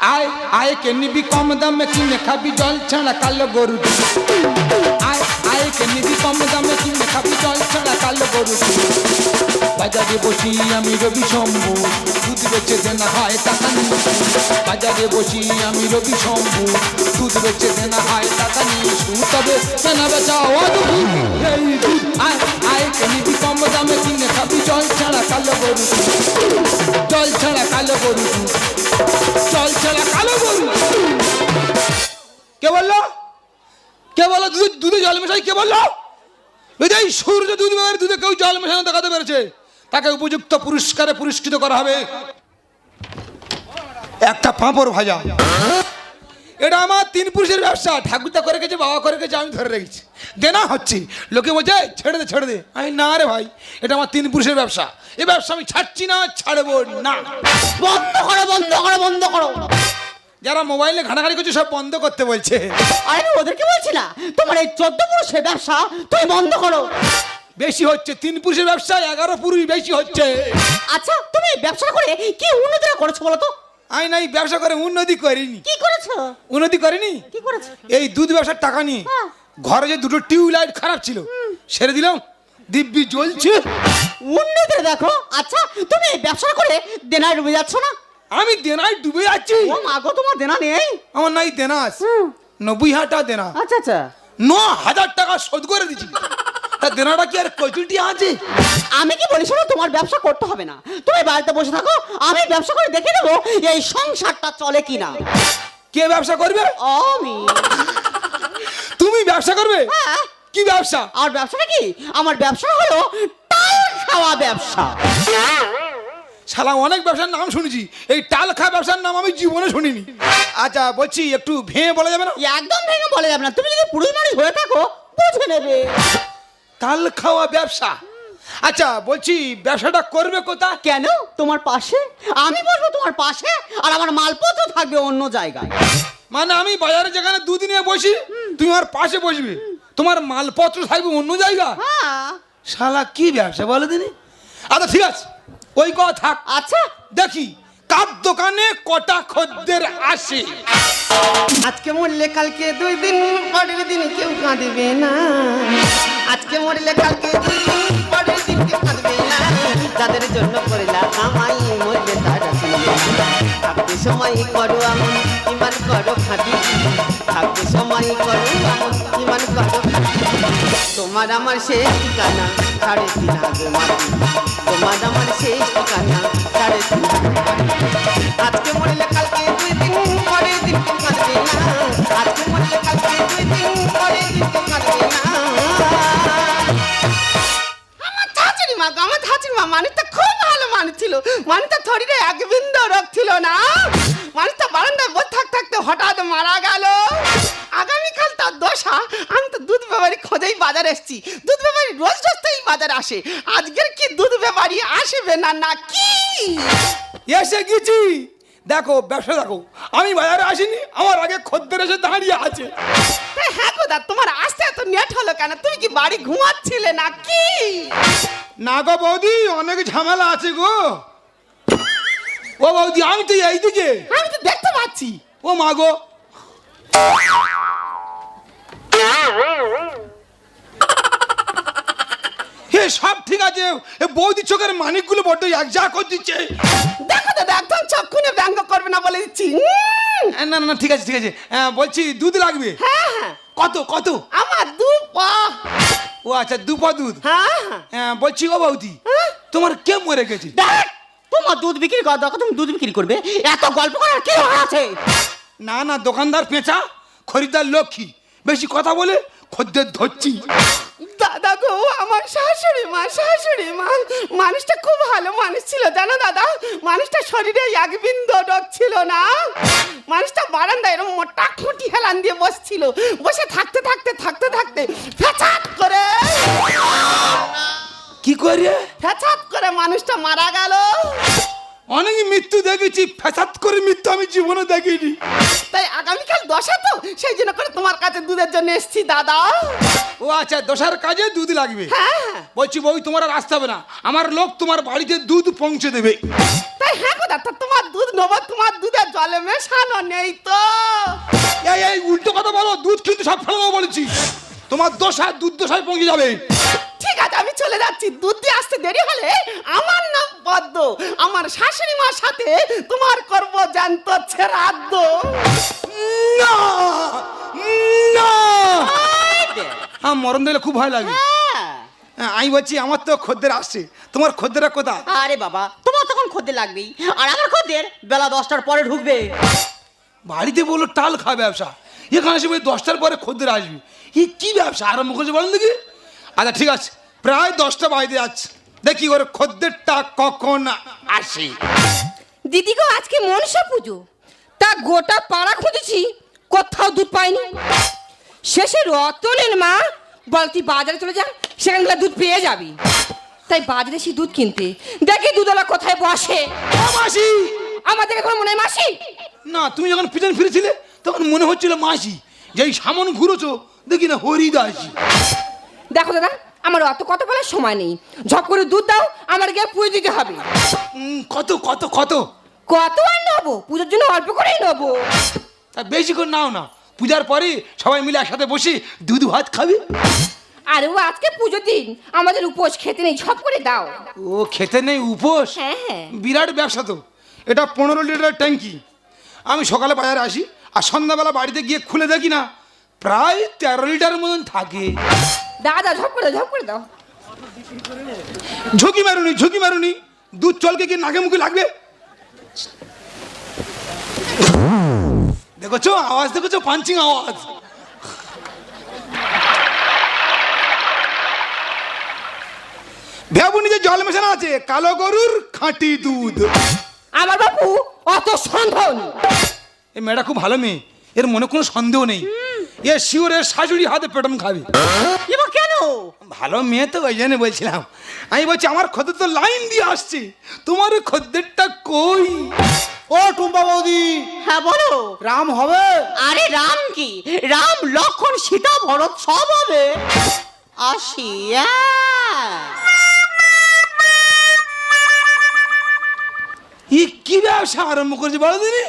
আয় আয় কে নিবি কম দামে কিনে খাবি জল ছাড়া কালো গরু আয় আয় কে নিবি কম দামে কিনে খাবি জল ছাড়া কালো গরু বাজারে বসি আমি রবি শম্ভু দুধ বেচে দেনা হয় টাকা নিয়ে বাজারে বসি আমি রবি শম্ভু দুধ বেচে দেনা হয় টাকা নিয়ে তবে কেনা বেচা অদ্ভুত এই দুধ আয় আয় কে নিবি কম দামে কিনে খাবি জল ছাড়া কালো গরু জল ছাড়া কালো গরু জল ছাড়া কালো গরু কে বললো কে বললো দুধে জল মেশাই কে বললো এই সূর্য দুধ দুধে কেউ জল মেশানো দেখাতে পেরেছে তাকে উপযুক্ত পুরস্কারে পুরস্কৃত করা হবে একটা পাঁপড় ভাজা এটা আমার তিন পুরুষের ব্যবসা ঠাকুরদা করে গেছে বাবা করে গেছে আমি ধরে রেখেছি দেনা হচ্ছে লোকে বলছে ছেড়ে দে আমি না রে ভাই এটা আমার তিন পুরুষের ব্যবসা এই ব্যবসা আমি ছাড়ছি না ছাড়বো না বন্ধ করো যারা মোবাইলে ঘাটাঘাটি করছে সব বন্ধ করতে বলছে আরে ওদেরকে বলছি না তোমার এই 14 পুরুষের ব্যবসা তুমি বন্ধ করো বেশি হচ্ছে তিন পুরুষের ব্যবসা 11 পুরুষ বেশি হচ্ছে আচ্ছা তুমি ব্যবসা করে কি উন্নতি করেছো বলো তো আমি নাই ব্যবসা করে উন্নতি করিনি কি করেছো উন্নতি করিনি কি করেছো এই দুধ ব্যবসার টাকা নিয়ে ঘরে যে দুটো টিউবলাইট খারাপ ছিল সেরে দিলাম দিব্যি জ্বলছে উন্নতি দেখো আচ্ছা তুমি ব্যবসা করে দেনায় ডুবে যাচ্ছ না আমি দেনায় ডুবে যাচ্ছি ও মা গো তোমার দেনা নেই আমার নাই দেনা আছে 90,000 টাকা দেনা আচ্ছা 9,000 টাকা শোধ করে দিচ্ছি তা দেনাটা কি আর কচুটি আছে আমি কি বলি শোনো তোমার ব্যবসা করতে হবে না তুমি বাড়িতে বসে থাকো আমি ব্যবসা করে দেখে নেবো এই সংসারটা চলে কিনা কে ব্যবসা করবে আমি তুমি ব্যবসা করবে হ্যাঁ কি ব্যবসা আর ব্যবসাটা কি আমার ব্যবসা হলো টাল খাওয়া ব্যবসা শালা অনেক ব্যবসার নাম শুনেছি এই টাল খাওয়া ব্যবসার নাম আমি জীবনে শুনিনি আচ্ছা বলছি একটু ভেঙে বলা যাবে না একদম ভেঙে বলা যাবে না তুমি যদি পুরুষ মানুষ হয়ে থাকো বুঝে নেবে তাল খাওয়া ব্যবসা আচ্ছা বলছি ব্যবসাটা করবে কোথা কেন তোমার পাশে আমি বসবো তোমার পাশে আর আমার মালপত্র থাকবে অন্য জায়গায় মানে আমি বাজারে যেখানে দুধ নিয়ে বসি তুমি আমার পাশে বসবে তোমার মালপত্র থাকবে অন্য জায়গা হ্যাঁ শালা কি ব্যবসা বলো দিনি আচ্ছা ঠিক আছে ওই কথা থাক আচ্ছা দেখি কার দোকানে কটা খদ্দের আসে আজকে মরলে কালকে 2 দিন পরের দিন কেউ কাঁদবে না আজকে মরলে কালকে 2 দিন পরের দিন কেউ কাঁদবে না যাদের জন্য করলা কামাই মরলে তারা থাকতে সময় করো এমন ইমান করো খাঁটি থাকতে সময় করো এমন ইমান করো তোমার আমার শেষ ঠিকানা 3.5 আগে মাটি তোমার আমার শেষ ঠিকানা 3.5 আজকে মরলে কালকে 2 দিন পরের দিন কেউ কাঁদবে না আজকে মরলে কালকে 2 দিন পরের দিন কেউ কাঁদবে না আমার ধাঁচুরি মা মানুষটা খুব ভালো মানুষ ছিল মানুষটা শরীরে এক বিন্দু রোগ ছিল না মানুষটা বারান্দায় বসে থাকতে হঠাৎ মারা গেল আগামীকাল তার দশা আমি তো দুধ ব্যাপারী খোঁজেই বাজার এসেছি দুধ ব্যাপারী রোজ তো এই বাজার আসে আজকের কি দুধ ব্যাপারী আসবে না কি এসে গেছি দেখো ব্যবসা দেখো আমি বাজারে আসিনি আমার আগে খদ্দের এসে দাঁড়িয়ে আছে হ্যাঁ গো দা তোমার আসতে এত নেট হলো কেন তুমি কি বাড়ি ঘুমাচ্ছিলে নাকি না গো বৌদি অনেক ঝামেলা আছে গো ও বৌদি আমি তো এইদিকে আমি তো দেখতে পাচ্ছি ও মা গো হে সব ঠিক আছে বৌদি চোখের মানিকগুলো বড্ড এক যা করে দিচ্ছে দেখো দাদা একদম চক্ষুনে ব্যঙ্গ করবে না বলে দিচ্ছি না ঠিক আছে বলছি দুধ লাগবে হ্যাঁ কত আমার 2 পা ও আচ্ছা 2 পা দুধ হ্যাঁ বলছি ও বৌদি তোমার কে মরে গেছে দেখ তোমার দুধ বিক্রি করা দরকার তুমি দুধ বিক্রি করবে এত গল্প করার কি আছে না দোকানদার পেঁচা খরিদ্দার লক্ষ্মী বেশি কথা বলে খদ্দের ধরছি দাদা গো আমার শাশুড়ি মা মানুষটা খুব ভালো মানুষ ছিল জানো দাদা মানুষটা শরীরে এক বিন্দু রোগ ছিল না মানুষটা বারান্দায় এরকম মোটা খুঁটি হেলান দিয়ে বসছিল বসে থাকতে ফেচাত করে কি করে ফেচাত করে মানুষটা মারা গেল অনেক মৃত্যু দেখেছি, ফ্যাসাদ করে মৃত্যু আমি জীবনে দেখিনি। তাই আগামীকাল দশা তো, সেই জন্য করে তোমার কাছে দুধের জন্য এসেছি দাদা। ও আচ্ছা, দশার কাজে দুধ লাগবে। হ্যাঁ বলছি বউ, তোমার আর আসতে হবে না, আমার লোক তোমার বাড়িতে দুধ পৌঁছে দেবে। তাই হ্যাঁ গো দাদা, তোমার দুধ নেবো, তোমার দুধের জলে মেশানো নেই তো? এই উল্টো কথা বলো, দুধ কিন্তু সব ফেলে দেবো বলেছি। তোমার দশা দুধ দশায় পৌঁছে যাবে। ঠিক আছে, আমি চলে যাচ্ছি। দুধ দিয়ে আসতে দেরি হলে আমার নাম পদ্ম, আমার শাশুড়ি মার সাথে তোমার করব জানত শ্রাদ্ধ। না না, আমার মরণ দিলে খুব ভয় লাগে। আমি বলছি, আমার তো খদ্দের আসছে, তোমার খদ্দেরা কোথায়? আরে বাবা, তোমার তখন খদ্দের লাগবেই, আর আমার খদ্দের বেলা 10টার পরে ঢুকবে। বাড়িতে বললো টাল খাওয়া ব্যবসা, এখানে এসে 10টার পরে খদ্দের আসবে। এই কি ব্যবসা আরম্ভ করছে বলেন দেখি? আচ্ছা ঠিক আছে, প্রায় 10টা বাজতে যাচ্ছে, দেখি ওর খদ্দেরটা কখন আসে। দিদি গো, আজকে মনসা পুজো, তা গোটা পাড়া খুঁজেছি, কোথাও দুধ পাইনি। শেষে রতনের মা বল, তুই বাজারে চলে যা, সেখানে গেলে দুধ পেয়ে যাবি। তাই বাজারে এসে দুধ কিনতে, দেখি দুধওয়ালা কোথায় বসে। মাসি, আমাদের এখন মনে হয় মাসি। না, তুমি যখন পিছন ফিরেছিলে তখন মনে হচ্ছিল মাসি, যেই সামন ঘুরেছো দেখি না হরিদাসী। দেখো দাদা, আমার অত কত বলার সময় নেই, ঝপ করে দুধ দাও, আমার গিয়ে পুজো দিতে হবে। কত কত কত? কত আর নেবো, পুজোর জন্য অল্প করেই নেবো। তা বেশি করে নাও না, পূজার পরে সবাই মিলে একসাথে বসে দুধ ভাত খাবে। আরে ও আজকে পুজোর দিন, আমাদের উপোস, খেতে নেই, ঝপ করে দাও। ও খেতে নেই, উপোস? হ্যাঁ হ্যাঁ। বিরাট ব্যবসা তো এটা। 15 লিটারের ট্যাঙ্কি। আমি সকালে বাজারে আসি আর সন্ধ্যাবেলা বাড়িতে গিয়ে খুলে দেখি না, প্রায় 13 লিটারের মতন থাকে। দাদা ঝপ করে দাও, ঝপ করে দাও। ঝুঁকি মারুনি, ঝুঁকি মারুনি, দুধ চলকে কি নাকে মুখে লাগবে? দেখেছো আওয়াজ, দেখেছো পাঞ্চিং আওয়াজ। ভেবুনি যে জল মেশানো আছে, কালো গরুর খাঁটি দুধ। আমার বাবু অত সন্দেহ নেই। এই মেয়েটা খুব ভালো মেয়ে, এর মনে কোনো সন্দেহ নেই। এ শিওরের শাশুড়ি হাতে পেটন খাবে। এবার কেন? ভালো মেয়ে তো, ওই জন্য বলছিলাম। আমি বলছি, আমার খদ্দের তো লাইন দিয়ে আসছে, তোমার খদ্দেরটা কই? ও টুম্পা বৌদি, হ্যাঁ বলো। রাম হবে? আরে রাম কি, রাম লক্ষণ সীতা ভরত সব হবে। আসি। ই কি ব্যবসা আরম্ভ করেছে বলো দিনি?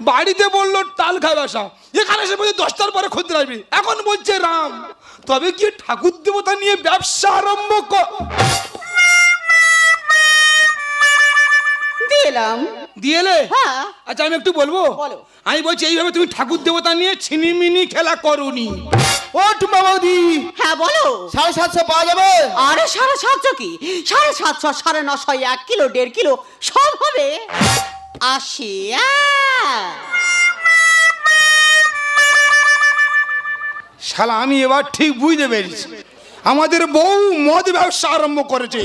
বাড়িতে বললো টাল খাওয়া ব্যবসা, এখানে এসে বলছে 10টার পরে খদ্দের আসবে, এখন বলছে রাম। তবে কি ঠাকুর দেবতা নিয়ে ব্যবসা আরম্ভ দিলাম। দিয়েলে? হ্যাঁ। আচ্ছা আমি একটু বলবো? বলো। আমি বলছি, এইভাবে তুমি ঠাকুর দেবতা নিয়ে ছিনিমিনি খেলা করোনি। ও টুম্পা বৌদি, হ্যাঁ বলো। 750 পাওয়া যাবে? আরে 750 কি, 750, 950, 1 কিলো 1.5 কিলো সব হবে। আসি। শালা আমি এবার ঠিক বুঝতে পেরেছি, আমাদের বউ মদ ব্যবসা আরম্ভ করেছে।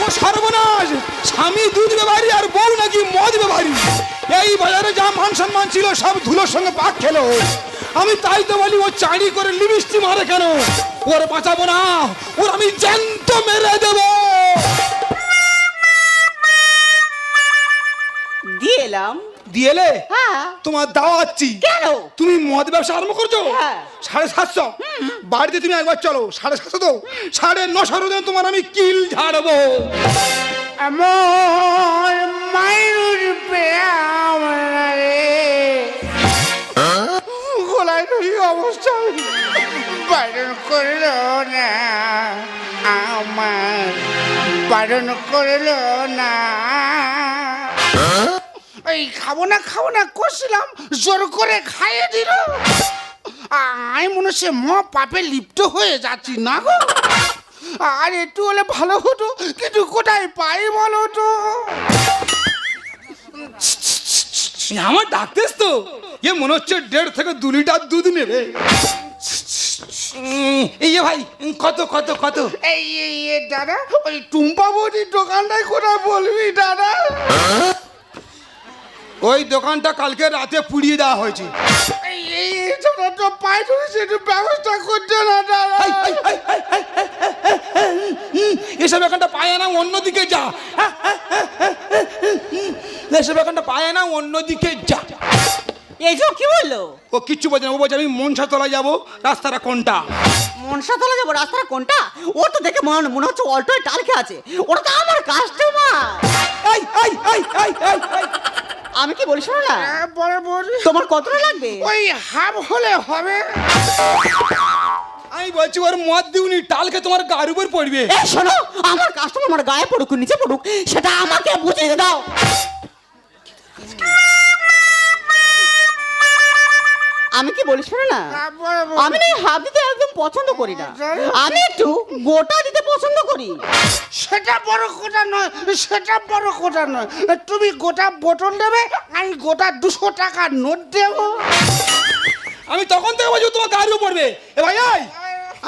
ও সর্বনাশ, স্বামী দুধ ব্যবহারী আর বউ নাকি মদ ব্যবহারী। এই বাজারে যা মান সম্মান ছিল সব ধুলোর সঙ্গে পাক খেলো। আমি তাই তো বলি, ও চাঁড়ি করে লিপস্টিক মারে কেন? ওর বাঁচাবো না, ওর আমি জ্যান্ত মেরে দেবো। দিলাম। দিয়েলে? হ্যাঁ। তোমার দাওয়াচ্ছি। কেন? তুমি মদ ব্যবসা আরম্ভ করছো? হ্যাঁ। 750। বাড়িতে তুমি একবার চলো, 750 তো 950 তোমার আমি কিল ঝাড়বো। আমার মায়ের পেয়ারে গলায় ধরি অবস্থা বারণ করলো না, আমার বারণ করলো না। এই খাবো না করছিলাম, জোর করে খাইয়ে দিল। আমি মনে হচ্ছে পাপে লিপ্ত হয়ে যাচ্ছি না গো। আর একটু হলে ভালো হতো, কিন্তু কোথায় পাই বলো তো? আমার ডাকতেস তো, এ মনে হচ্ছে 1.5 থেকে 2 লিটার দুধ নেবে। এই যে ভাই, কত কত কত? এই দাদা, ওই টুম্পা বৌদির দোকানটায় কোথায় বলবি দাদা? ওই দোকানটা কালকে রাতে পুড়িয়ে দেওয়া হয়েছে। এই এই ছোটা তো পায়ে ধরেছে, একটু ব্যবস্থা করছে না দাদা। এসব এখানটা পায় না, অন্যদিকে যা। এসব এখানটা পায় না, অন্যদিকে যা। এই যে কি বললো? ও কিচ্ছু বলছে না, ও বলছে আমি মনসাতলা যাবো, রাস্তাটা কোনটা? মনসাতলা যাবো, রাস্তাটা কোনটা? ও তো দেখে মনে হচ্ছে অল্টোয় টালকে আছে। ওটা তো আমার কাস্টমার। আমি কি বলি শোনো না, বরাবর তোমার কতটা লাগবে? ওই হাফ হলে হবে। আমি বলছি ওর মদ দিউনি, টালকে তোমার গায়ের উপর পড়বে। এই শোনো, আমার কাস্টমার আমার গায়ে পড়ুক নিচে পড়ুক সেটা আমাকে বুঝিয়ে দাও। আমি কি বলি শোনো না, আমি না হাফ দিতে একদম পছন্দ করি না, আমি একটু গোটা দিতে পছন্দ করি। সেটা বড় কথা নয়, সেটা বড় কথা নয়। তুমি গোটা বোতল দেবে, আমি গোটা 200 টাকার নোট দেবো। আমি তখন থেকে বলছি ও তোমার গায়ের উপর পড়বে। এ ভাই এই,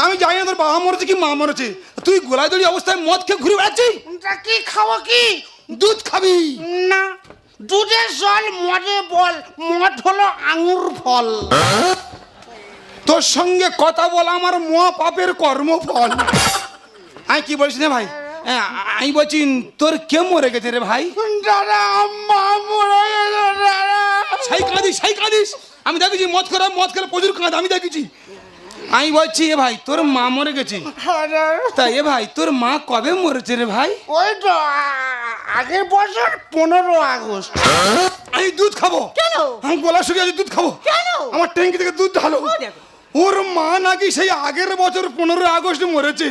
আমি জানি না তোর বাবা মরেছে কি মা মরেছে, তুই গোলায় দড়ি অবস্থায় মদ খেয়ে ঘুরে বেড়াচ্ছিস। তা কি খাবো কি? দুধ খাবি? না, দুধের জল মদে বল, মদ হলো আঙুর ফল। তোর সঙ্গে কথা বলা আমার মহা পাপের কর্মফল। আমি কি বলছি রে ভাই, আমি বলছি তোর কে মরে গেছে রে ভাই? দাদা মা মরে গেছে দাদা। সেই কাঁদিস, আমি দেখেছি মদ খেলে প্রচুর কাঁদ, আমি দেখেছি। আমি বলছি এ ভাই তোর মা মরে গেছে, তা এ ভাই তোর মা কবে মরেছে রে ভাই? ওই তো আগের বছর 15 আগস্ট। আমি দুধ খাবো। কেন? আমি গলা শুকিয়ে আছে, দুধ খাবো। কেন? আমার ট্যাঙ্কি থেকে দুধ ঢালো। দেখো। ওর মা নাকি সেই আগের বছর 15 আগস্টে মরেছে।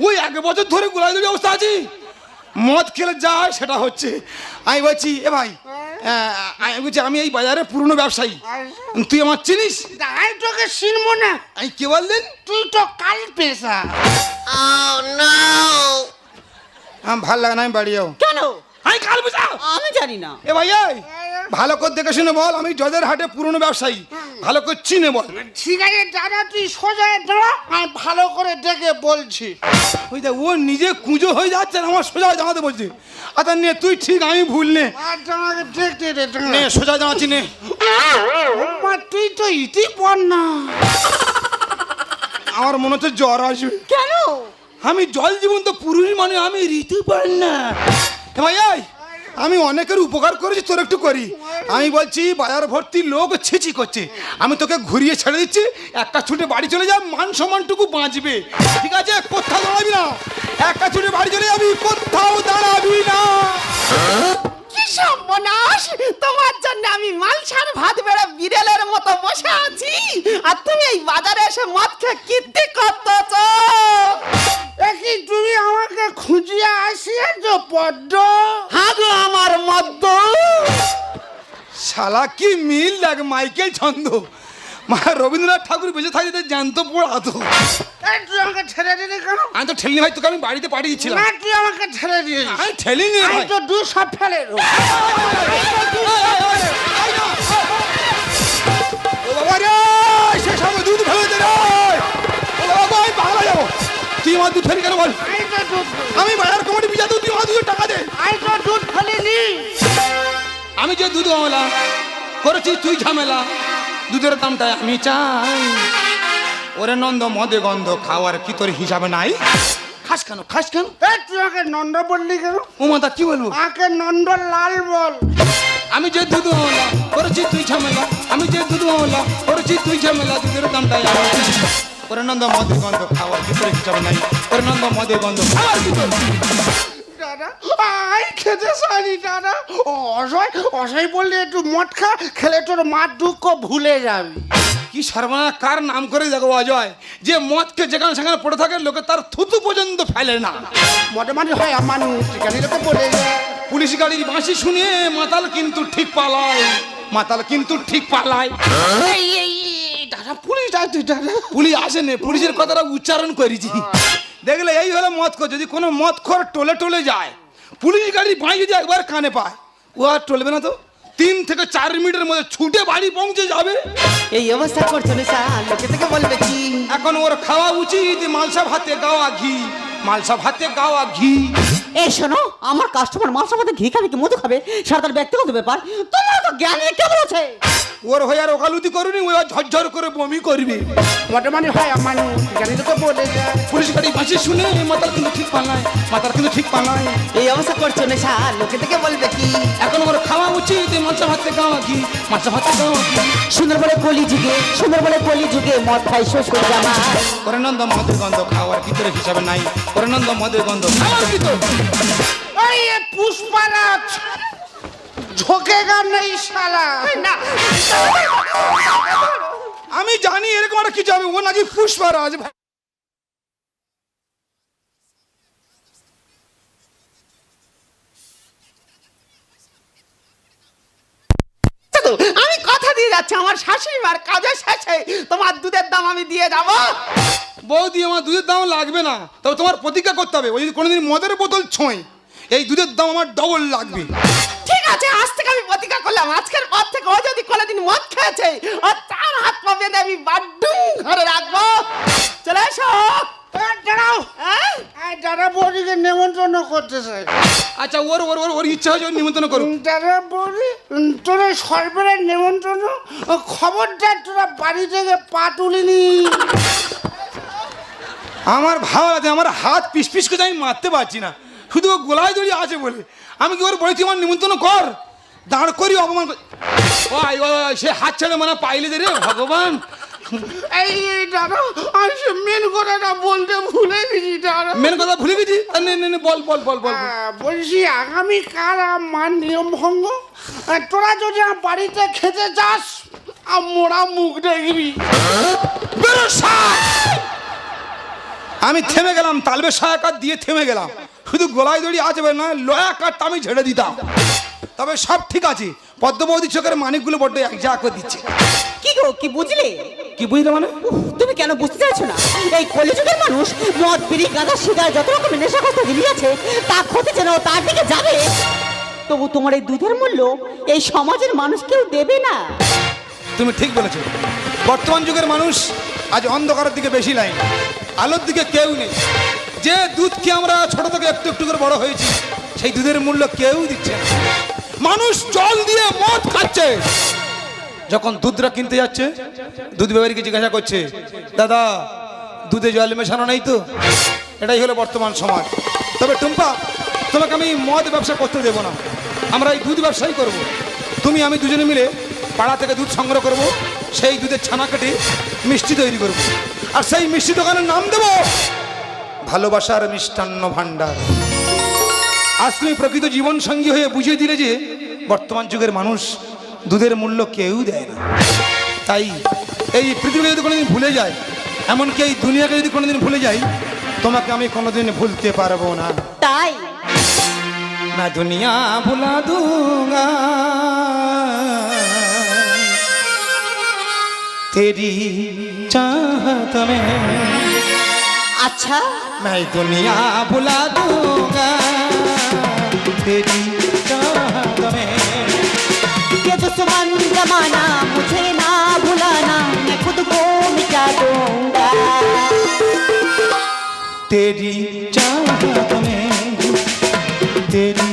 ওই এক বছর ধরে গোলায় দড়ি অবস্থা আছে, মদ খেলে যায় সেটা হচ্ছে। আমি বলছি এ ভাই, আমি বলছি আমি এই বাজারে পুরনো ব্যবসায়ী, তুই আমার চিনিস? আমি তোকে চিনবো না। আমি কে বললেন? তুই তো কাল পেশা। আমার ভাল লাগে না, আমি বাড়ি যাও। কেন? আমি কাল বুঝা আমি জানি না। এ ভাই এই, ভালো করে দেখে শুনে বল, আমি জজের হাটে পুরনো ব্যবসায়ী, ভালো করে চিনে বল। ঠিক আছে দাদা, তুই সোজা দাঁড়া, আমি ভালো করে দেখে বলছি। ওই দেখ ও নিজে কুঁজো হয়ে যাচ্ছে, আমার সোজা জামাতে বলছে। আচ্ছা নে তুই ঠিক, আমি ভুল নে। আর আমাকে দেখতে দে। নে সোজা জামাচ্ছি নে। মা তুই তো ইতি পড় না। আমার মনে হচ্ছে জ্বর আসবে। কেন? আমি জল জীবন তো পুরুষ মানে, আমি ঋতু পাই না। এ ভাই এই, আমি অনেকের উপকার করেছি, তোর একটু করি। আমি বলছি বাজার ভর্তি লোক ছিচি করছে, আমি তোকে ঘুরিয়ে ছেড়ে দিচ্ছি, একটা ছুটে বাড়ি চলে যা, মান সম্মানটুকু বাঁচবে। ঠিক আছে, কোথাও দাঁড়াবি না, একটা ছুটে বাড়ি চলে যাবি, কোথাও দাঁড়াবি না। কি সর্বনাশ! তোমার জন্য আমি মালসার ভাত বেড়ে বিড়ালের মতো বসে আছি, আর তুমি এই বাজারে এসে মদ খেয়ে কীর্তি করতেছ। কি তুমি আমাকে খুঁজিয়ে আসিয়েছো পদ্ম? হ্যাঁ গো আমার মদ্য। শালা কি মিল দেখ, মাইকেল ছন্দ। মা রবীন্দ্রনাথ ঠাকুর বেঁচে থাকতে জানতো পড়াতো। এই তুই আমাকে ছেড়ে দিলি কেন? আমি তো ঠেলিনি ভাই, তোকে আমি বাড়িতে পাঠিয়ে দিচ্ছিলাম। না তুই আমাকে ছেড়ে দিয়েছিস। আমি ঠেলিনি আমি ভাই। তো 2 সব ফেলে দেবো। ও বাবা রে, শেষ হবে, দুধ ফেলে দে রে। ও বাবা, আমি পাগলা যাবো। তুই আমার দুধ ফেলি কেন বল? আমি তো দুধ আমি বাজার কমিটি বিজা তুই আমার দুধের টাকা দে। আমি তো দুধ ফেলিনি। আমি যে দুধ ঝামেলা করেছি, তুই ঝামেলা, দুধের দামটা আমি চাই। ওরে নন্দ মদে গন্ধ খাওয়ার কি তোর হিসাবে নাই? খাস কেন? এই তুই আমাকে নন্দ বললি কেন? ও মাতা কি বলবো? আমাকে নন্দ লাল বল। আমি যে দুধ মামলা করেছি, তুই ঝামেলা, আমি যে দুধ মামলা করেছি, তুই ঝামেলা, দুধের দামটাই আমার চাই। ওরে নন্দ মদে গন্ধ খাওয়ার কি তোর হিসাবে নাই? ওরে নন্দ মদে গন্ধ খাওয়ার কি তোর? দাদা আই খেতে চাইনি দাদা। অসহায় বললে একটু মদ খা, খেলে তোর মার দুঃখ ভুলে যাবি। কি সর্বনাশ, কার নাম করে দেখো অজয়, যে মদকে যেখানে সেখানে পড়ে থাকে, লোকে তার থুতু পর্যন্ত ফেলে না। মদে মানে হয় আমার ঠিকানি লোকে বলে যায়। পুলিশ গাড়ির বাঁশি শুনে মাতাল কিন্তু ঠিক পালায়, মাতাল কিন্তু ঠিক পালায়। এই দাদা পুলিশ আয় তুই দাদা। পুলিশ আসেনি, পুলিশের কথাটা উচ্চারণ করেছি। দেখলে এই হলো মদখোর, যদি কোনো মদখোর টোলে যায়, পুলিশ গাড়ির বাঁশি যদি একবার কানে পায়, ও আর টলবে না তো। 3 থেকে 4 মিনিটের মধ্যে ছুটে বাড়ি পৌঁছে যাবে। এই অবস্থা করছো না, লোকে থেকে বলবে কি? এখন ওর খাওয়া উচিত মালসা ভাতে গাওয়া ঘি, মালসা ভাতে গাওয়া ঘি। এই শোনো, আমার কাস্টমার মাছের মধ্যে ঘি খাবে কি মধু খাবে সেটা তার ব্যক্তিগত ব্যাপার, তোমার তো জ্ঞান কেমন আছে? ওর হয়ে আর ওকালতি করুনি, ওই ঝরঝর করে বমি করবি। মোটামুটি হয় আমার জানি তো বলে যায়। পুলিশ গাড়ি বাঁচি শুনে মাথার কিন্তু ঠিক পালায়, মাথার কিন্তু ঠিক পালায়। এই অবস্থা করছো নেশা, লোকে থেকে বলবে কি? এখন ওর খাওয়া উচিত মাছ ভাতে গাওয়া কি, মাছ ভাতে গাওয়া কি। সুন্দর বলে কলি যুগে মদ খাই শ্বশুর জামাই। ওরে নন্দ মদের গন্ধ খাওয়ার ভিতরে হিসাবে নাই, ওরে নন্দ মদের গন্ধ খাওয়ার ভিতরে। এই পুষ্পারাজ ঝোঁকেগা নেই শালা। না আমি জানি এরকম একটা কিছু হবে, ও নাকি পুষ্পারাজ। আমি কথা দিয়ে যাচ্ছি, আমার শাশুড়ি মার কাজের শেষে তোমার দুধের দাম আমি দিয়ে যাব। বৌদি আমার দুধের দাম লাগবে না, তবে তোমার প্রতিজ্ঞা করতে হবে, ওই যদি কোনোদিন মদের বোতল ছোঁয় এই দুধের দাম আমার ডবল লাগবে। ঠিক আছে, আজ থেকে আমি প্রতিজ্ঞা করলাম, আজকের পর থেকে ও যদি কোনোদিন মদ খেয়েছে ও তার হাত পা বেঁধে আমি বাড্ডুম ঘরে রাখবো। চলে এসো। দাঁড়াও, হ্যাঁ? দাদা বৌদিকে নেমন্ত্রণ করতে চাই। আচ্ছা ওর ওর ওর ওর ইচ্ছা হয়েছে ওর নিমন্ত্রণ করুন। দাদা বৌদি তোরা সরকারের নেমন্ত্রণ, খবরদার তোরা বাড়ি থেকে পা তুলিনি। আমার ভালো লাগে, আমার হাত পিস পিস করে আমি মারতে পারছি না, শুধু ও গোলায় দড়িয়ে আছে বলে। আমি কি ওর বলেছি আমার নিমন্ত্রণ কর, দাঁড় করি অপমান সে হাত ছেড়ে মানে পাইলে দে রে ভগবান। এই দাদা আমি সে মেন কথাটা বলতে ভুলে গেছি দাদা। মেন কথা ভুলে গেছি, বল বল বল বল। বলছি আগামীকাল আমার নিয়ম ভঙ্গ, তোরা যদি আমার বাড়িতে খেতে যাস মোড়া মুখ দেখবি। আমি থেমে গেলাম, তালবে সায়া কাঠ দিয়ে থেমে গেলাম, শুধু গলায় দড়ি আছে বলে না, লয়া কাঠটা আমি ঝেড়ে দিতাম। তবে সব ঠিক আছে, পদ্মবৌদি চোখের মানিকগুলো বড্ড এক যা করে দিচ্ছে। কি গো, কি বুঝলে? কি বুঝলে মানে? তুমি কেন বুঝতে চাইছো না? এই কলিযুগের মানুষ মদ বিড়ি গাঁজা সিগারেট যত রকমের নেশাগ্রস্ত জিনিস আছে তা ক্ষতি যেন তার দিকে যাবে, তবু তোমার এই দুধের মূল্য এই সমাজের মানুষ কেউ দেবে না। তুমি ঠিক বলেছো, বর্তমান যুগের মানুষ আজ অন্ধকারের দিকে বেশি লাইন, আলোর দিকে কেউ নেই। যে দুধকে আমরা ছোট থেকে একটু একটু করে বড় হয়েছি সেই দুধের মূল্য কেউ দিচ্ছে না। মানুষ জল দিয়ে মদ খাচ্ছে, যখন দুধরা কিনতে যাচ্ছে দুধ ব্যবহারীকে জিজ্ঞাসা করছে, দাদা দুধে জল মেশানো নেই তো? এটাই হলো বর্তমান সমাজ। তবে টুম্পা, তোমাকে আমি মদ ব্যবসা করতে দেবো না, আমরা এই দুধ ব্যবসাই করব। তুমি আমি দুজনে মিলে পাড়া থেকে দুধ সংগ্রহ করব, সেই দুধের ছানা কেটে মিষ্টি তৈরি করব, আর সেই মিষ্টি দোকানের নাম দেব ভালোবাসার মিষ্টান্ন ভাণ্ডার। আজ তুমি প্রকৃত জীবন সঙ্গী হয়ে বুঝিয়ে দিলে যে বর্তমান যুগের মানুষ দুধের মূল্য কেউ দেয় না। তাই এই পৃথিবীকে যদি কোনোদিন ভুলে যায়, এমনকি এই দুনিয়াকে যদি কোনোদিন ভুলে যাই, তোমাকে আমি কোনোদিন ভুলতে পারবো না। তাই मैं दुनिया भुला दूंगा तेरी चाहत में। अच्छा, मैं दुनिया भुला दूंगा तेरी चाहत में। ये दुश्मन जमाना मुझे ना भुलाना, मैं खुद को मिटा दूंगा तेरी चाहत में, तेरी